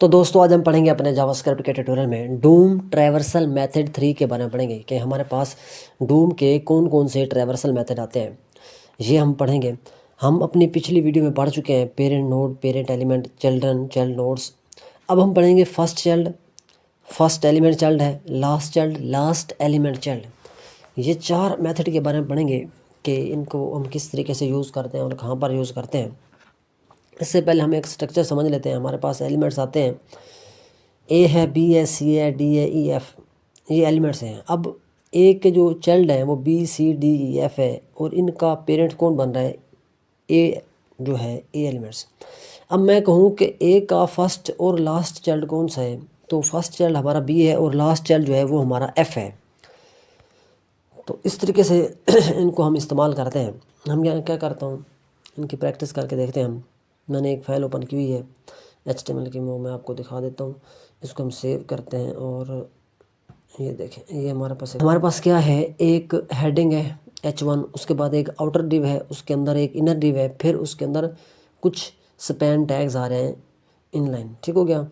तो दोस्तों आज हम पढ़ेंगे अपने जावास्क्रिप्ट के ट्यूटोरियल में डूम ट्रैवर्सल मेथड 3 के बारे में पढ़ेंगे कि हमारे पास डूम के कौन कौन से ट्रैवर्सल मेथड आते हैं, ये हम पढ़ेंगे। हम अपनी पिछली वीडियो में पढ़ चुके हैं parent node, parent element, children, child nodes. अब हम पढ़ेंगे first child, first element child है, last child, last element child. ये 4 मेथड के बारे में पढ़ेंगे कि इनको हम किस तरीके से यूज़ करते हैं और कहाँ पर यूज़ करते हैं। इससे पहले हम एक स्ट्रक्चर समझ लेते हैं। हमारे पास एलिमेंट्स आते हैं, ए है, बी है, सी है, डी है, ई एफ, ये एलिमेंट्स हैं। अब ए के जो चाइल्ड हैं वो B C D E F है और इनका पेरेंट कौन बन रहा है, ए जो है, ए एलिमेंट्स। अब मैं कहूँ कि ए का फर्स्ट और लास्ट चाइल्ड कौन सा है, तो फर्स्ट चाइल्ड हमारा बी है और लास्ट चाइल्ड जो है वो हमारा एफ है। तो इस तरीके से इनको हम इस्तेमाल करते हैं। हम क्या क्या करता हूँ, इनकी प्रैक्टिस करके देखते हैं हम। मैंने एक फ़ाइल ओपन की हुई है HTML की, वो मैं आपको दिखा देता हूँ। इसको हम सेव करते हैं और ये देखें, ये हमारे पास क्या है, एक हेडिंग है H1, उसके बाद एक आउटर डिव है, उसके अंदर एक इनर डिव है, फिर उसके अंदर कुछ स्पैन टैग्स आ रहे हैं इनलाइन। ठीक हो गया,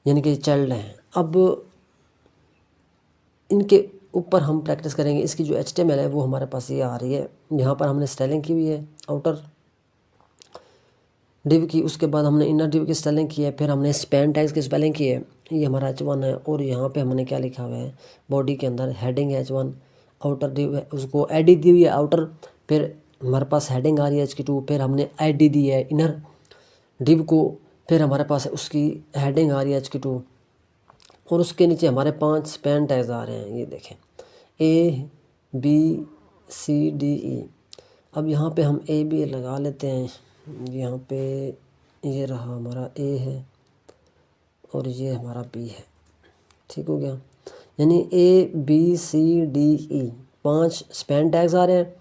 यानी कि चाइल्ड हैं। अब इनके ऊपर हम प्रैक्टिस करेंगे। इसकी जो HTML है वो हमारे पास ये आ रही है, यहाँ पर हमने स्टाइलिंग की हुई है आउटर डिव की, उसके बाद हमने इनर डिव की स्पेलिंग की है, फिर हमने स्पैन टैग्स की स्पेलिंग की है। ये हमारा H1 है और यहाँ पे हमने क्या लिखा हुआ है, बॉडी के अंदर हेडिंग है H1, आउटर डिव है, उसको ID दी हुई है आउटर, फिर हमारे पास हेडिंग आ रही है HK2, फिर हमने ID दी है इनर डिव को, फिर हमारे पास उसकी हेडिंग आ रही है HK2 और उसके नीचे हमारे 5 स्पैन टैग्स आ रहे हैं। ये देखें, ABCDE। अब यहाँ पे हम AB लगा लेते हैं। यहाँ पे ये रहा हमारा A है और ये हमारा B है। ठीक हो गया, यानी ABCDE 5 स्पैन टैग्स आ रहे हैं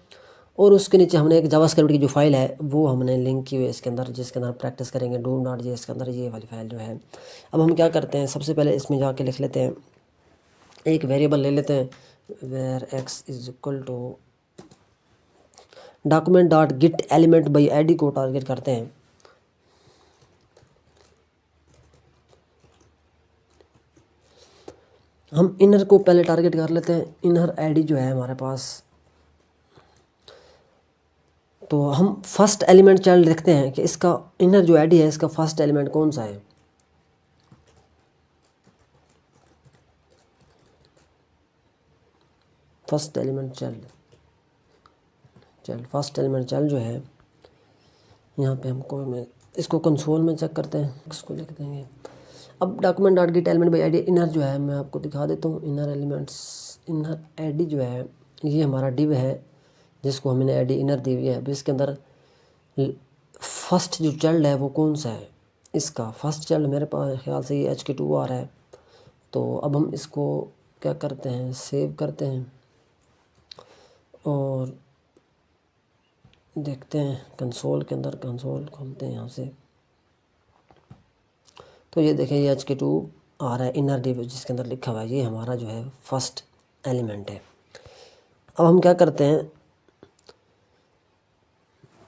और उसके नीचे हमने एक जावास्क्रिप्ट की जो फाइल है वो हमने लिंक की हुई है इसके अंदर, जिसके अंदर प्रैक्टिस करेंगे do.js के अंदर, ये वाली फाइल जो है। अब हम क्या करते हैं, सबसे पहले इसमें जाके लिख लेते हैं, एक वेरिएबल ले लेते हैं where x is equal to document dot get element by ID को टारगेट करते हैं। हम इनर को पहले टारगेट कर लेते हैं, इनर ID जो है हमारे पास, तो हम फर्स्ट एलिमेंट चाइल्ड लिखते हैं कि इसका इनर जो ID है इसका फर्स्ट एलिमेंट कौन सा है। First element child first element child जो है, यहाँ पे हमको मैं इसको कंसोल में चेक करते हैं, इसको लिख देंगे। अब document dot gate element by ID inner जो है मैं आपको दिखा देता हूँ। इनर एलिमेंट्स, इनर ID जो है ये हमारा डिव है जिसको हमने ID इनर दी हुई है। अब इसके अंदर फर्स्ट जो चाइल्ड है वो कौन सा है, इसका फर्स्ट चाइल्ड मेरे पास ख्याल से ये HK2 आ रहा है। तो अब हम इसको क्या करते हैं, सेव करते हैं और देखते हैं कंसोल के अंदर, कंसोल खोलते हैं यहाँ से, तो ये देखें ये HK2 आ रहा है इनर डिव जिसके अंदर लिखा हुआ है, ये हमारा जो है फर्स्ट एलिमेंट है। अब हम क्या करते हैं,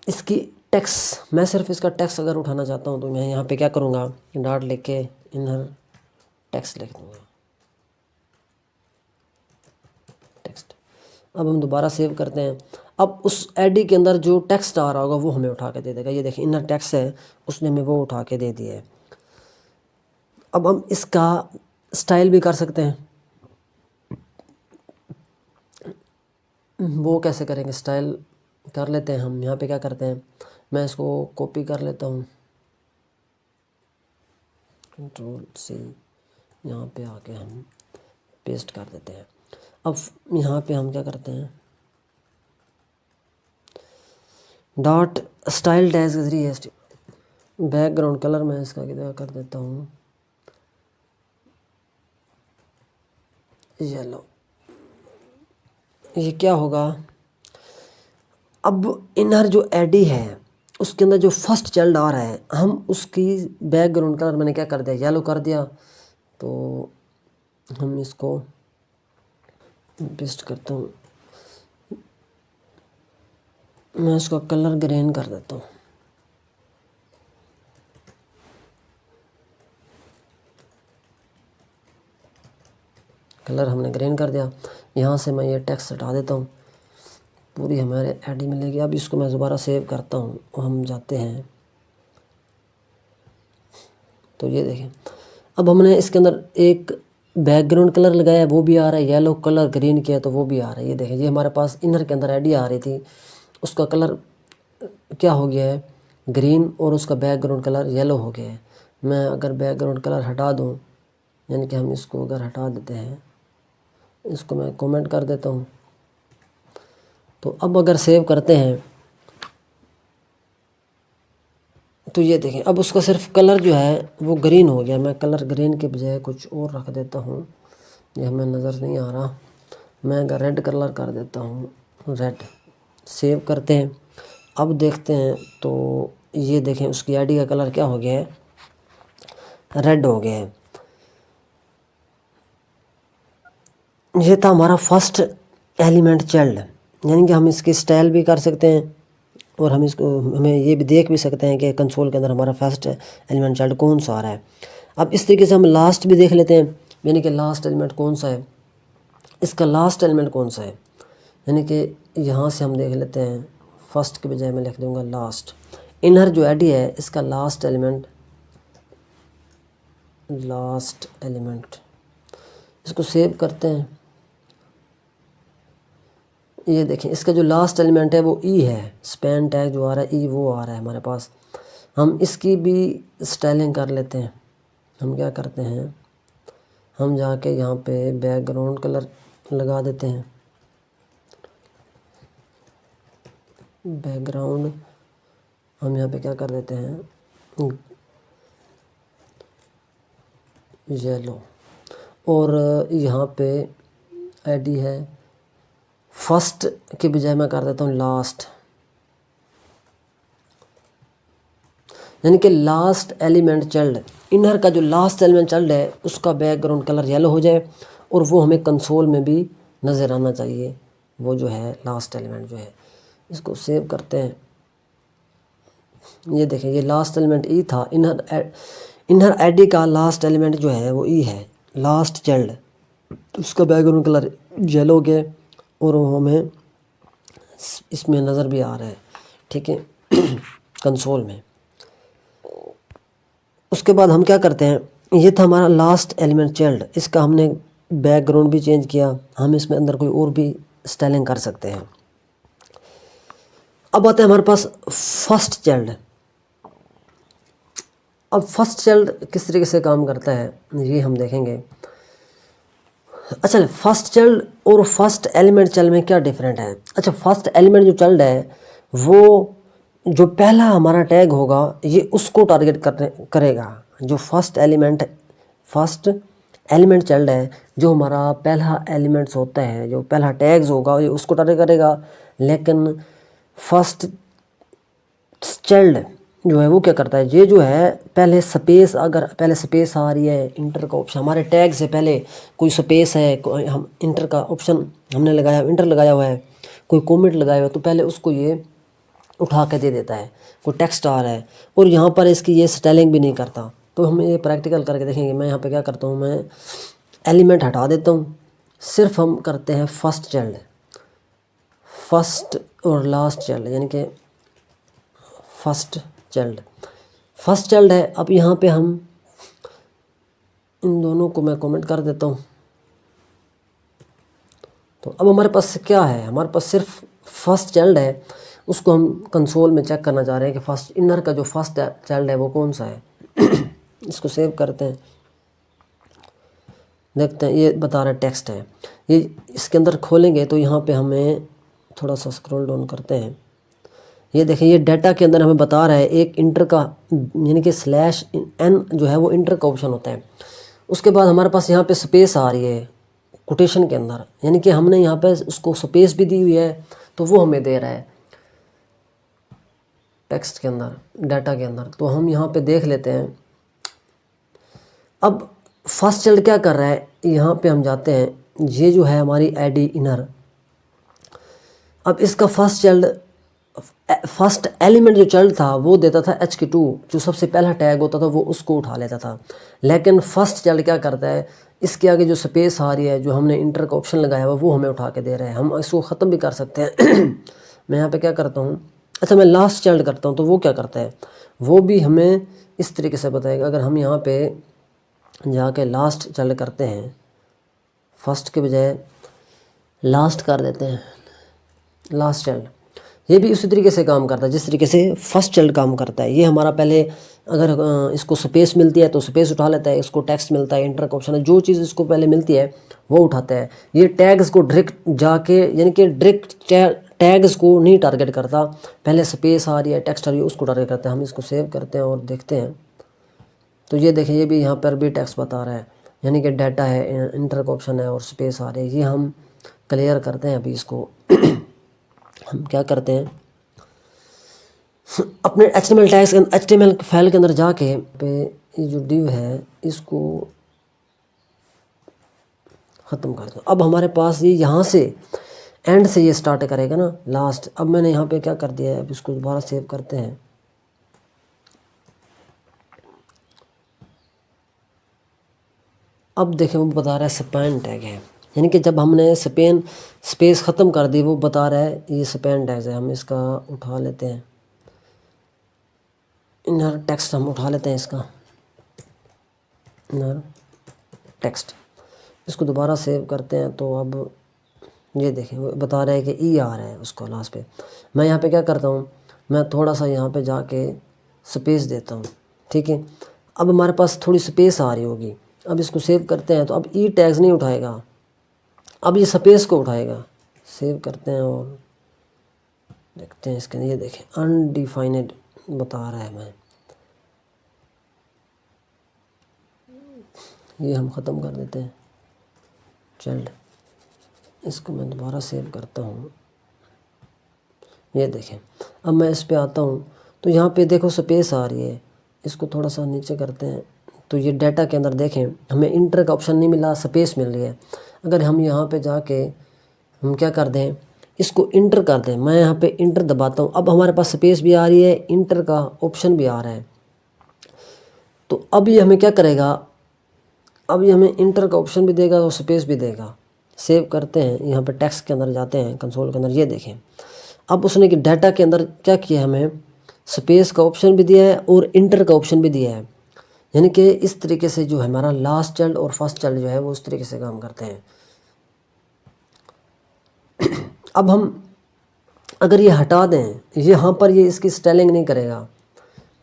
इसकी टेक्स्ट, मैं सिर्फ इसका टेक्स्ट अगर उठाना चाहता हूँ तो मैं यहाँ पे क्या करूँगा, डॉट लिख के इनर टेक्स्ट लिख दूँगा, टेक्स्ट। अब हम दोबारा सेव करते हैं। अब उस ID के अंदर जो टेक्स्ट आ रहा होगा वो हमें उठा के दे देगा। ये देखिए इनर टेक्स्ट है, उसने हमें वो उठा के दे दिया है। अब हम इसका स्टाइल भी कर सकते हैं। वो कैसे करेंगे, स्टाइल कर लेते हैं हम। यहाँ पे क्या करते हैं, मैं इसको कॉपी कर लेता हूँ, Ctrl+C, यहाँ पे आके हम पेस्ट कर देते हैं। अब यहाँ पे हम क्या करते हैं, डॉट स्टाइल डैश के जरिए बैकग्राउंड कलर मैं इसका क्या कर देता हूँ येलो। ये क्या होगा, अब इनर जो ID है उसके अंदर जो फर्स्ट चाइल्ड आ रहा है, हम उसकी बैकग्राउंड कलर मैंने क्या कर दिया, येलो कर दिया। तो हम इसको पेस्ट करता हूँ, मैं इसका कलर ग्रीन कर देता हूँ। कलर हमने ग्रीन कर दिया। यहाँ से मैं ये टेक्स्ट हटा देता हूँ, पूरी हमारे आईडी मिलेगी। अब इसको मैं दोबारा सेव करता हूँ और हम जाते हैं, तो ये देखें अब हमने इसके अंदर एक बैकग्राउंड कलर लगाया है, वो भी आ रहा है। येलो कलर ग्रीन किया तो वो भी आ रहा है। ये देखें, ये हमारे पास इनर के अंदर आईडी आ रही थी, उसका कलर क्या हो गया है, ग्रीन, और उसका बैकग्राउंड कलर येलो हो गया है। मैं अगर बैकग्राउंड कलर हटा दूँ, यानी कि हम इसको अगर हटा देते हैं, इसको मैं कमेंट कर देता हूँ, तो अब अगर सेव करते हैं तो ये देखें अब उसका सिर्फ कलर जो है वो ग्रीन हो गया। मैं कलर ग्रीन के बजाय कुछ और रख देता हूँ, ये हमें नज़र नहीं आ रहा। मैं अगर रेड कलर कर देता हूँ, रेड, सेव करते हैं। अब देखते हैं तो ये देखें उसकी आईडी का कलर क्या हो गया है, रेड हो गया है। ये था हमारा फर्स्ट एलिमेंट चाइल्ड, यानी कि हम इसकी स्टाइल भी कर सकते हैं और हम इसको हमें ये भी देख भी सकते हैं कि कंसोल के अंदर हमारा फर्स्ट एलिमेंट चाइल्ड कौन सा आ रहा है। अब इस तरीके से हम लास्ट भी देख लेते हैं, यानी कि लास्ट एलिमेंट कौन सा है, इसका लास्ट एलिमेंट कौन सा है, यानी कि यहाँ से हम देख लेते हैं। फर्स्ट के बजाय मैं लिख दूँगा लास्ट। इनर जो आईडी है इसका लास्ट एलिमेंट, इसको सेव करते हैं। ये देखें इसका जो लास्ट एलिमेंट है वो ई है, स्पैन टैग जो आ रहा है ई वो आ रहा है हमारे पास। हम इसकी भी स्टाइलिंग कर लेते हैं। हम क्या करते हैं, हम जाके यहाँ पे बैकग्राउंड कलर लगा देते हैं। बैकग्राउंड हम यहाँ पे क्या कर देते हैं, येलो, और यहाँ पे आईडी है फर्स्ट के बजाय मैं कर देता हूँ लास्ट, यानी कि लास्ट एलिमेंट चाइल्ड, इनर का जो लास्ट एलिमेंट चाइल्ड है उसका बैकग्राउंड कलर येलो हो जाए और वो हमें कंसोल में भी नज़र आना चाहिए, वो जो है लास्ट एलिमेंट जो है। इसको सेव करते हैं। ये देखें ये लास्ट एलिमेंट ई था, इनर आईडी का लास्ट एलिमेंट जो है वो ई है, लास्ट चाइल्ड, उसका बैकग्राउंड कलर येलो हो गया और वो हमें इसमें नज़र भी आ रहा है, ठीक है, कंसोल में। उसके बाद हम क्या करते हैं, ये था हमारा लास्ट एलिमेंट चाइल्ड, इसका हमने बैकग्राउंड भी चेंज किया, हम इसमें अंदर कोई और भी स्टाइलिंग कर सकते हैं। अब आते हैं हमारे पास फर्स्ट चाइल्ड। अब फर्स्ट चाइल्ड किस तरीके से काम करता है ये हम देखेंगे। अच्छा, फर्स्ट चाइल्ड और फर्स्ट एलिमेंट चाइल्ड में क्या डिफरेंट है। अच्छा, फर्स्ट एलिमेंट जो चाइल्ड है वो जो पहला हमारा टैग होगा ये उसको टारगेट करेगा। जो फर्स्ट एलिमेंट चाइल्ड है, जो हमारा पहला एलिमेंट्स होता है, जो पहला टैग्स होगा ये उसको टारगेट करेगा। लेकिन फर्स्ट चाइल्ड जो है वो क्या करता है, ये जो है पहले स्पेस, अगर पहले स्पेस आ रही है, इंटर का ऑप्शन हमारे टैग से पहले कोई स्पेस है, हम इंटर का ऑप्शन हमने लगाया, इंटर लगाया हुआ है, कोई कॉमेंट लगाया हुआ है, तो पहले उसको ये उठा के दे देता है। कोई टेक्स्ट आ रहा है और यहाँ पर इसकी ये स्टाइलिंग भी नहीं करता। तो हम ये प्रैक्टिकल करके देखेंगे। मैं यहाँ पे क्या करता हूँ, मैं एलिमेंट हटा देता हूँ, सिर्फ हम करते हैं फर्स्ट चाइल्ड, फर्स्ट और लास्ट चाइल्ड, यानी कि फर्स्ट चाइल्ड है। अब यहाँ पे हम इन दोनों को मैं कमेंट कर देता हूँ। तो अब हमारे पास क्या है, हमारे पास सिर्फ फर्स्ट चाइल्ड है, उसको हम कंसोल में चेक करना चाह रहे हैं कि फर्स्ट इनर का जो फर्स्ट चाइल्ड है वो कौन सा है। इसको सेव करते हैं, देखते हैं ये बता रहा है टेक्स्ट है। ये इसके अंदर खोलेंगे तो यहाँ पे हमें थोड़ा सा स्क्रॉल डाउन करते हैं। ये देखें ये डाटा के अंदर हमें बता रहा है एक इंटर का, यानी कि /n जो है वो इंटर का ऑप्शन होता है। उसके बाद हमारे पास यहाँ पे स्पेस आ रही है कोटेशन के अंदर, यानी कि हमने यहाँ पे उसको स्पेस भी दी हुई है, तो वो हमें दे रहा है टेक्स्ट के अंदर, डाटा के अंदर। तो हम यहाँ पे देख लेते हैं। अब फर्स्ट चाइल्ड क्या कर रहा है, यहाँ पे हम जाते हैं, ये जो है हमारी आईडी इनर। अब इसका फर्स्ट चाइल्ड फर्स्ट एलिमेंट जो चाइल्ड था वो देता था HK2, जो सबसे पहला टैग होता था वो उसको उठा लेता था। लेकिन फर्स्ट चाइल्ड क्या करता है, इसके आगे जो स्पेस आ रही है, जो हमने इंटर का ऑप्शन लगाया हुआ वो हमें उठा के दे रहा है। हम इसको ख़त्म भी कर सकते हैं। मैं यहाँ पे क्या करता हूँ, अच्छा मैं लास्ट चाइल्ड करता हूँ, तो वो क्या करता है, वो भी हमें इस तरीके से बताएगा। अगर हम यहाँ पे जाके लास्ट चाइल्ड करते हैं, फर्स्ट के बजाय लास्ट कर देते हैं, लास्ट चाइल्ड, ये भी उसी तरीके से काम करता है जिस तरीके से फर्स्ट चाइल्ड काम करता है। ये हमारा पहले अगर इसको स्पेस मिलती है तो स्पेस उठा लेता है, इसको टेक्स्ट मिलता है, इंटर का ऑप्शन है, जो चीज़ इसको पहले मिलती है वो उठाता है। ये टैग्स को डायरेक्ट जाके, यानी कि डायरेक्ट टैग्स को नहीं टारगेट करता, पहले स्पेस आ रही है, टेक्स्ट आ रही है, उसको टारगेट करता है। हम इसको सेव करते हैं और देखते हैं, तो ये देखें, ये भी यहाँ पर भी टेक्स्ट बता रहा है, यानी कि डाटा है, इंटर का ऑप्शन है और स्पेस आ रही है। ये हम क्लियर करते हैं अभी इसको। हम क्या करते हैं, अपने HTML फाइल के अंदर जाके पे ये जो div है इसको ख़त्म कर दो। अब हमारे पास ये यहाँ से एंड से ये स्टार्ट करेगा ना लास्ट। अब मैंने यहाँ पे क्या कर दिया है, अब इसको दोबारा सेव करते हैं। अब देखें वो बता रहा है स्पैन टैग है, यानी कि जब हमने स्पेस ख़त्म कर दी वो बता रहा है ये स्पैन टैग है। हम इसका उठा लेते हैं, इनर टेक्स्ट हम उठा लेते हैं, इसका इनर टेक्स्ट, इसको दोबारा सेव करते हैं। तो अब ये देखें वो बता रहा है कि ई आ रहा है उसको लास्ट पे। मैं यहाँ पे क्या करता हूँ, मैं थोड़ा सा यहाँ पे जाके स्पेस देता हूँ, ठीक है। अब हमारे पास थोड़ी स्पेस आ रही होगी, अब इसको सेव करते हैं, तो अब ई टैग्स नहीं उठाएगा, अब ये स्पेस को उठाएगा। सेव करते हैं और देखते हैं इसके अंदर, ये देखें अनडिफाइनेड बता रहा है। मैं ये हम ख़त्म कर देते हैं चाइल्ड, इसको मैं दोबारा सेव करता हूँ। ये देखें, अब मैं इस पे आता हूँ तो यहाँ पे देखो स्पेस आ रही है, इसको थोड़ा सा नीचे करते हैं। तो ये डाटा के अंदर देखें हमें इंटर का ऑप्शन नहीं मिला, स्पेस मिल रही है। अगर हम यहाँ पे जाके हम क्या कर दें, इसको इंटर कर दें, मैं यहाँ पे इंटर दबाता हूँ, अब हमारे पास स्पेस भी आ रही है, इंटर का ऑप्शन भी आ रहा है। तो अब ये हमें क्या करेगा, अब ये हमें इंटर का ऑप्शन भी देगा और स्पेस भी देगा। सेव करते हैं, यहाँ पे टेक्स्ट के अंदर जाते हैं, कंसोल के अंदर, ये देखें अब उसने कि डाटा के अंदर क्या किया, हमें स्पेस का ऑप्शन भी दिया है और इंटर का ऑप्शन भी दिया है। यानी कि इस तरीके से जो है हमारा लास्ट चाइल्ड और फर्स्ट चाइल्ड जो है वो उस तरीके से काम करते हैं। अब हम अगर ये हटा दें, यहाँ पर ये इसकी स्टाइलिंग नहीं करेगा,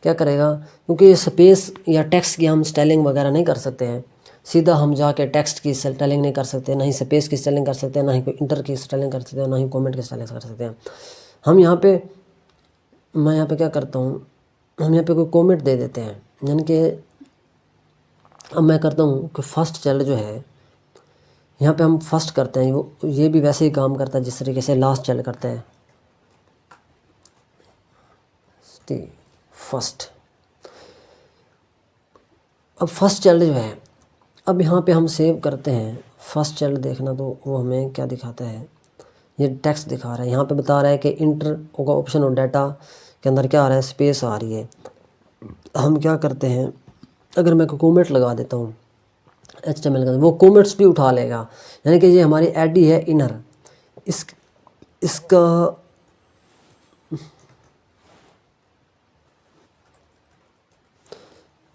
क्या करेगा, क्योंकि ये स्पेस या टेक्स्ट की हम स्टाइलिंग वगैरह नहीं कर सकते हैं। सीधा हम जाके टेक्स्ट की स्टाइलिंग नहीं कर सकते, ना ही स्पेस की स्टाइलिंग कर सकते हैं, ना ही कोई इंटर की स्टाइलिंग कर सकते हैं, ना ही कमेंट की स्टाइलिंग कर सकते हैं। हम यहाँ पे, मैं यहाँ पे क्या करता हूँ, हम यहाँ पे कोई कमेंट दे देते हैं। यानी कि अब मैं करता हूँ कि फर्स्ट चाइल्ड जो है यहाँ पे हम फर्स्ट करते हैं, वो ये भी वैसे ही काम करता है जिस तरीके से लास्ट चाइल्ड करते हैं। फर्स्ट, अब फर्स्ट चाइल्ड जो है, अब यहाँ पे हम सेव करते हैं फर्स्ट चाइल्ड, देखना तो वो हमें क्या दिखाता है, ये टेक्स्ट दिखा रहा है। यहाँ पे बता रहा है कि इंटर होगा ऑप्शन और डाटा के अंदर क्या आ रहा है, स्पेस आ रही है। हम क्या करते हैं, अगर मैं कोई कमेंट लगा देता हूँ HTML का, वो कमेंट्स भी उठा लेगा। यानी कि ये हमारी आईडी है इनर, इसका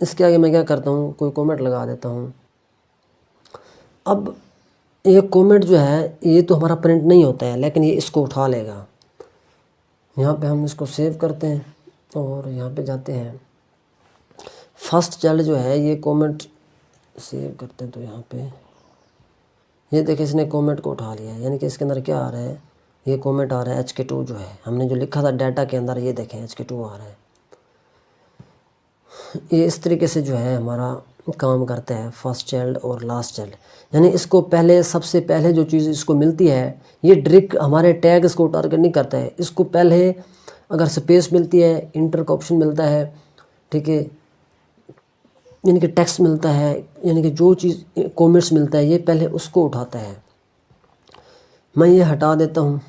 इसके आगे मैं क्या करता हूँ, कोई कमेंट लगा देता हूँ। अब ये कमेंट जो है ये तो हमारा प्रिंट नहीं होता है, लेकिन ये इसको उठा लेगा। यहाँ पे हम इसको सेव करते हैं और यहाँ पे जाते हैं, फर्स्ट चाइल्ड जो है ये कमेंट सेव करते हैं। तो यहाँ पे ये देखिए इसने कमेंट को उठा लिया है। यानी कि इसके अंदर क्या आ रहा है, ये कमेंट आ रहा है HK2 जो है, हमने जो लिखा था डाटा के अंदर, ये देखें HK2 आ रहा है। ये इस तरीके से जो है हमारा काम करता है फर्स्ट चाइल्ड और लास्ट चाइल्ड। यानी इसको पहले, सबसे पहले जो चीज़ इसको मिलती है, ये डायरेक्ट हमारे टैग इसको टारगेट नहीं करता है। इसको पहले अगर स्पेस मिलती है, इंटर का ऑप्शन मिलता है, ठीक है, यानी कि टेक्स्ट मिलता है, यानी कि जो चीज़ कमेंट्स मिलता है, ये पहले उसको उठाता है। मैं ये हटा देता हूँ।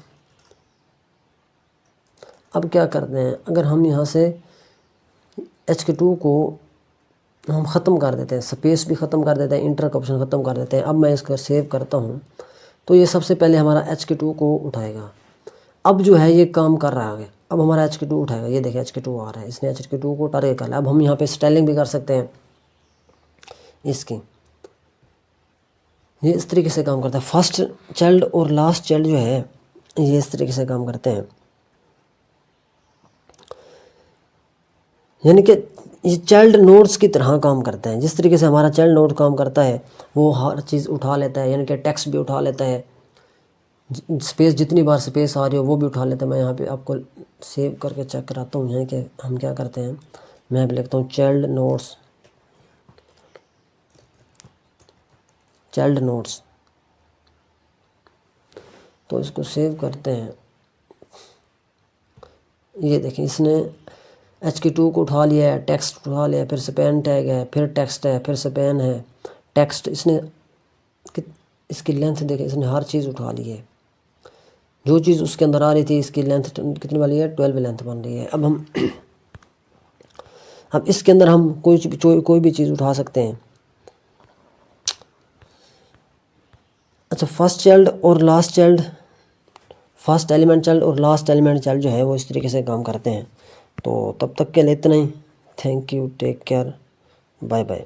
अब क्या करते हैं, अगर हम यहाँ से HK2 को हम ख़त्म कर देते हैं, स्पेस भी ख़त्म कर देते हैं, इंटर का ऑप्शन ख़त्म कर देते हैं। अब मैं इसको सेव करता हूँ तो ये सबसे पहले हमारा HK2 को उठाएगा। अब जो है ये काम कर रहा है, अब हमारा HK2 उठाएगा। ये देखिए HK2 आ रहा है, इसने HK2 को टारगेट कर लिया। अब हम यहाँ पे स्टाइलिंग भी कर सकते हैं इसकी। ये इस तरीके से काम करता है। फर्स्ट चाइल्ड और लास्ट चाइल्ड जो है ये इस तरीके से काम करते हैं, यानी कि ये चाइल्ड नोड्स की तरह काम करते हैं। जिस तरीके से हमारा चाइल्ड नोड काम करता है वो हर चीज़ उठा लेता है, यानी कि टेक्स्ट भी उठा लेता है, स्पेस जितनी बार स्पेस आ रही हो वो भी उठा लेता है। मैं यहाँ पे आपको सेव करके चेक कराता हूँ। यहाँ कि हम क्या करते हैं, मैं भी लिखता हूँ चाइल्ड नोड्स, चाइल्ड नोड्स। तो इसको सेव करते हैं। ये देखिए इसने HK2 को उठा लिया है, टेक्स्ट उठा लिया है, फिर स्पैन टैग है, फिर टेक्स्ट है, फिर स्पैन है, टेक्स्ट। इसने इसकी लेंथ देखिए, इसने हर चीज़ उठा ली है। जो चीज़ उसके अंदर आ रही थी इसकी लेंथ कितनी वाली है, 12 लेंथ बन रही है। अब इसके अंदर हम कोई भी चीज़ उठा सकते हैं। अच्छा, फर्स्ट चाइल्ड और last child, first element child और लास्ट एलिमेंट चाइल्ड जो है वो इस तरीके से काम करते हैं। तो तब तक के लिए इतना ही। Thank you, take care, bye bye.